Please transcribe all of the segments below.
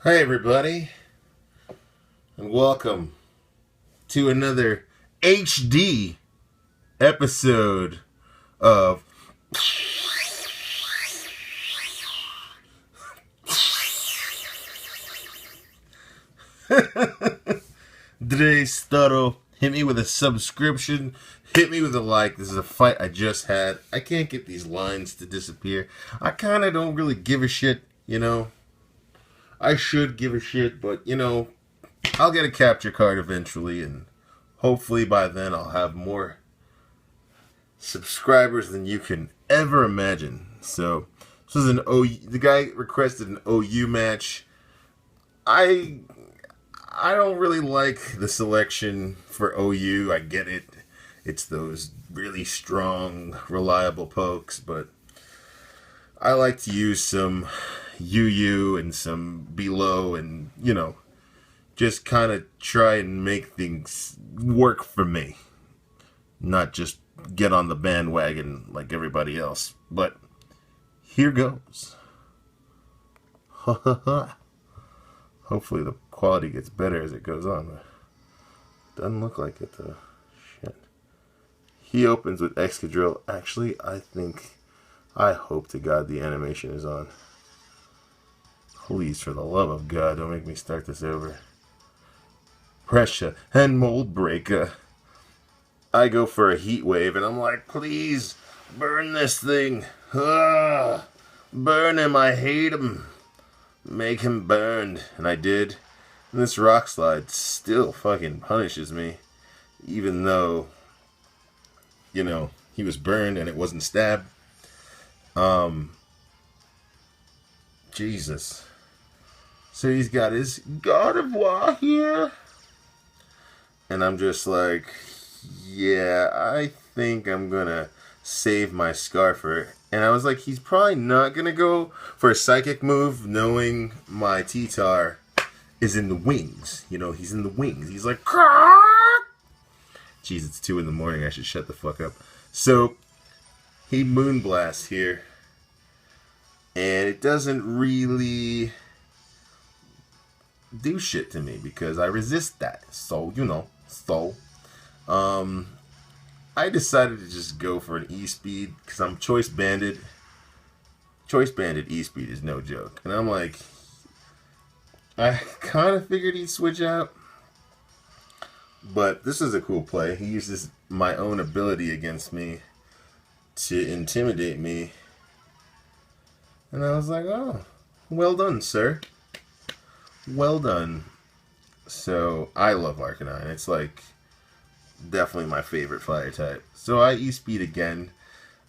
Hi, everybody, and welcome to another HD episode of today's Studdle. Hit me with a subscription, hit me with a like. This is a fight I just had. I can't get these lines to disappear. I kind of don't really give a shit, I should give a shit, but, I'll get a capture card eventually, and hopefully by then I'll have more subscribers than you can ever imagine. So this is an OU. The guy requested an OU match. I don't really like the selection for OU. I get it. It's those really strong, reliable pokes, but I like to use some UU and some below and, just kind of try and make things work for me. Not just get on the bandwagon like everybody else. But here goes. Hopefully the quality gets better as it goes on. Doesn't look like it though. Shit. He opens with Excadrill. Actually, I hope to God the animation is on. Please, for the love of God, don't make me start this over. Pressure and Mold Breaker. I go for a Heat Wave, and I'm like, please, burn this thing. Burn him, I hate him. Make him burned. And I did. And this Rock Slide still fucking punishes me. Even though, he was burned and it wasn't stabbed. Jesus. So he's got his God of War here. And I'm just like, yeah, I think I'm gonna save my Scarfer. And I was like, he's probably not gonna go for a Psychic move, knowing my T-Tar is in the wings. He's in the wings. He's like, Caw! Jeez, it's 2 in the morning. I should shut the fuck up. So he Moonblasts here, and it doesn't really do shit to me because I resist that. So I decided to just go for an E-Speed because I'm Choice Banded. Choice Banded E-Speed is no joke. And I'm like, I kind of figured he'd switch out. But this is a cool play. He uses my own ability against me to intimidate me. And I was like, oh, well done, sir. Well done. So, I love Arcanine. It's like definitely my favorite fire type. So I E-Speed again.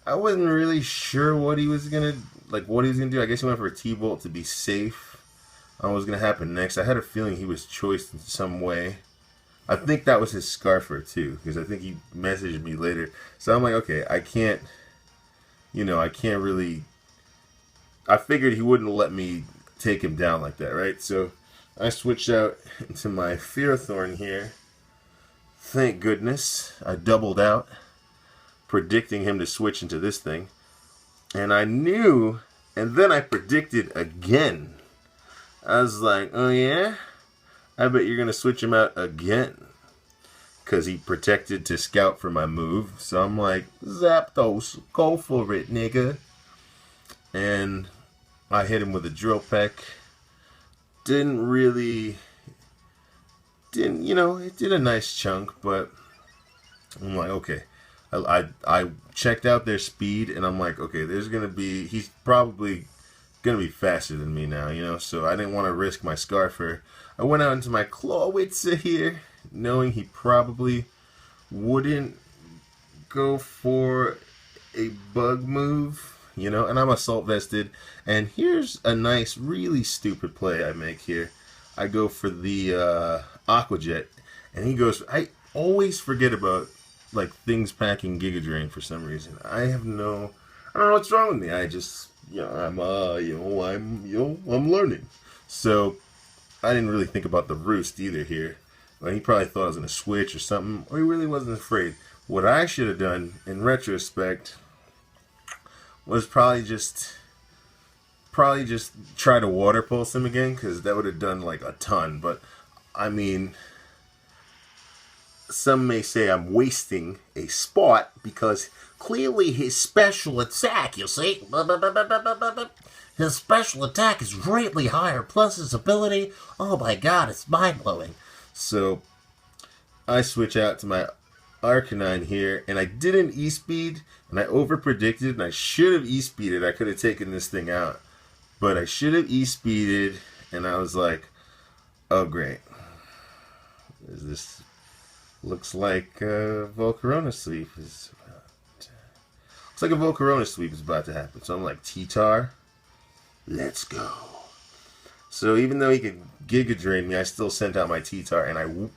I wasn't really sure what he was gonna do. I guess he went for a T-Bolt to be safe on what was gonna happen next. I had a feeling he was choiced in some way. I think that was his Scarfer too, because I think he messaged me later. So I'm like, okay, I can't really. I figured he wouldn't let me take him down like that, right? So I switched out into my Fearthorn here. Thank goodness. I doubled out, predicting him to switch into this thing. And I knew, and then I predicted again. I was like, oh yeah? I bet you're going to switch him out again. Because he protected to scout for my move. So I'm like, Zapdos, go for it, nigga. And I hit him with a Drill Peck. It did a nice chunk, but I'm like, okay. I checked out their speed, and I'm like, okay, he's probably going to be faster than me now, so I didn't want to risk my Scarfer. I went out into my Clawitzer here, knowing he probably wouldn't go for a bug move, and I'm Assault Vested, and here's a nice, really stupid play I make here. I go for the Aqua Jet, and he goes, I always forget about, things packing Giga Drain for some reason. I don't know what's wrong with me. I just, I'm learning. So, I didn't really think about the Roost either here. He probably thought I was going to switch or something, or he really wasn't afraid. What I should have done, in retrospect, was probably just probably just try to water pulse him again, because that would have done like a ton. But I mean, some may say I'm wasting a spot because clearly his special attack, you see, his special attack is greatly higher, plus his ability, oh my god, it's mind-blowing. So I switch out to my Arcanine here, and I didn't E-speed, and I over-predicted, and I should have E-speeded. I could have taken this thing out, but I should have E-speeded, and I was like, oh great. This looks like Volcarona sweep is looks like a Volcarona sweep is about to happen. So I'm like, T-Tar, let's go. So even though he could Giga Drain me, I still sent out my T-Tar, and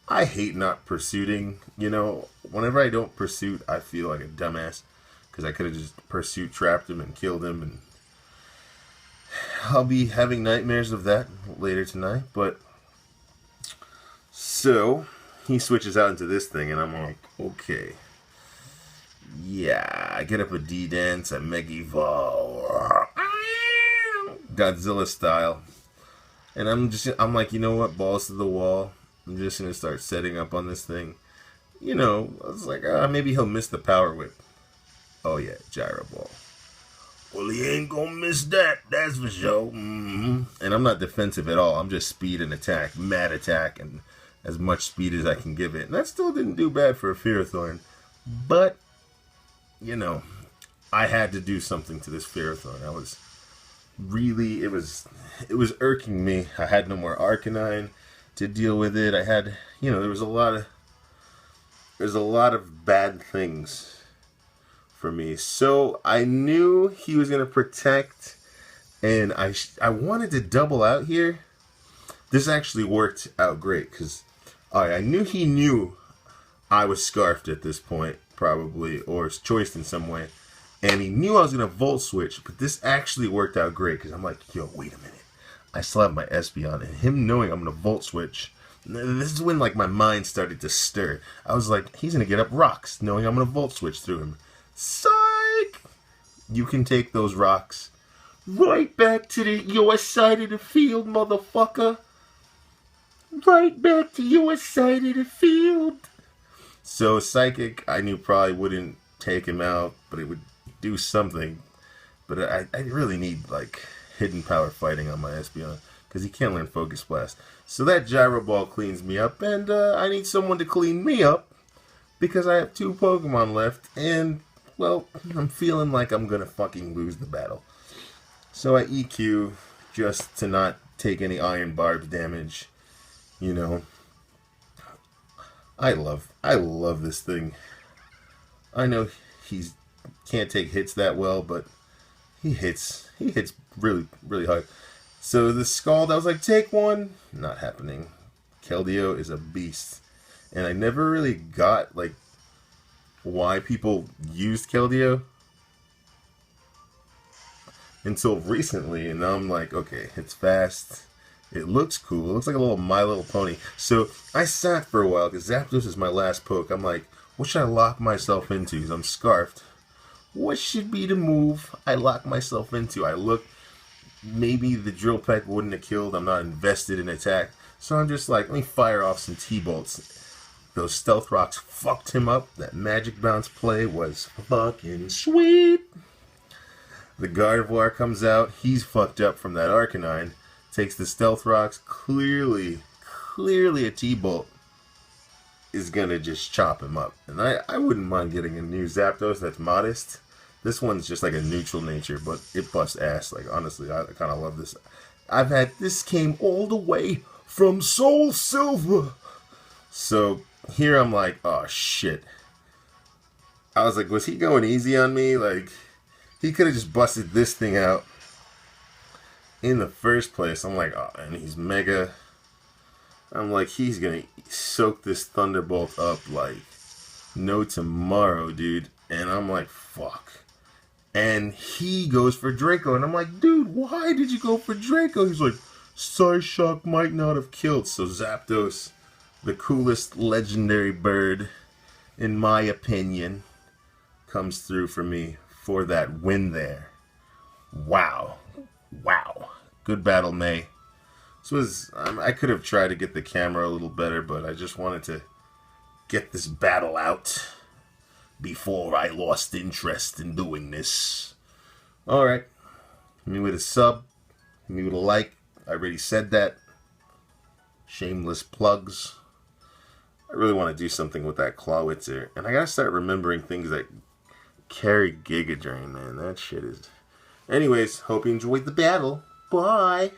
I hate not pursuing. You know, whenever I don't pursuit, I feel like a dumbass, because I could have just pursuit trapped him and killed him, and I'll be having nightmares of that later tonight. But so he switches out into this thing, and I'm like, okay. Yeah, I get up a D-Dance, I Mega Evolve, Godzilla style. And I'm like, you know what, balls to the wall. I'm just going to start setting up on this thing. You know, I was like, maybe he'll miss the Power Whip. Oh yeah, Gyro Ball. Well, he ain't gonna miss that, that's for sure. And I'm not defensive at all. I'm just speed and attack, mad attack, and as much speed as I can give it. And that still didn't do bad for a Ferrothorn. But, you know, I had to do something to this Ferrothorn. I was really, it was irking me. I had no more Arcanine to deal with it. I had, you know, there's a lot of bad things for me. So I knew he was going to protect, and I wanted to double out here. This actually worked out great, because I knew he knew I was scarfed at this point, probably, or choiced in some way. And he knew I was going to Volt Switch, but this actually worked out great, because I'm like, yo, wait a minute. I still have my Espeon, and him knowing I'm going to Volt Switch, this is when, like, my mind started to stir. I was like, he's going to get up rocks, knowing I'm going to Volt Switch through him. Psych! You can take those rocks right back to your side of the field, motherfucker. Right back to your side of the field. So Psychic, I knew probably wouldn't take him out, but it would do something. But I really need, like, hidden power fighting on my Espeon, because he can't learn Focus Blast. So that Gyro Ball cleans me up, and I need someone to clean me up, because I have 2 Pokemon left, and, well, I'm feeling like I'm gonna fucking lose the battle. So I EQ just to not take any Iron Barbs damage. You know, I love this thing. I know he's can't take hits that well, but he hits really, really hard. So the Scald, I was like, take one. Not happening. Keldeo is a beast. And I never really got, like, why people used Keldeo until recently. And now I'm like, okay, it's fast. It looks cool. It looks like a little My Little Pony. So I sat for a while, because Zapdos is my last poke. I'm like, what should I lock myself into? Because I'm scarfed. What should be the move I lock myself into? I look, maybe the Drill Peck wouldn't have killed. I'm not invested in attack. So I'm just like, let me fire off some T-Bolts. Those Stealth Rocks fucked him up. That Magic Bounce play was fucking sweet. The Gardevoir comes out. He's fucked up from that Arcanine. Takes the Stealth Rocks. Clearly a T-Bolt is going to just chop him up. And I wouldn't mind getting a new Zapdos that's modest. This one's just like a neutral nature, but it busts ass. Like, honestly, I kind of love this. This came all the way from Soul Silver. So here I'm like, oh shit. I was like, was he going easy on me? Like, he could have just busted this thing out in the first place. I'm like, oh, and he's mega. I'm like, he's gonna soak this Thunderbolt up like no tomorrow, dude. And I'm like, fuck. And he goes for Draco, and I'm like, dude, why did you go for Draco? He's like, Psyshock might not have killed. So Zapdos, the coolest legendary bird, in my opinion, comes through for me for that win there. Wow. Wow. Good battle, May. This was... I could have tried to get the camera a little better, but I just wanted to get this battle out before I lost interest in doing this. Alright. Hit me with a sub. Hit me with a like. I already said that. Shameless plugs. I really want to do something with that Clawitzer. And I gotta start remembering things that carry Giga Drain, man. That shit is... Anyways, hope you enjoyed the battle. Bye!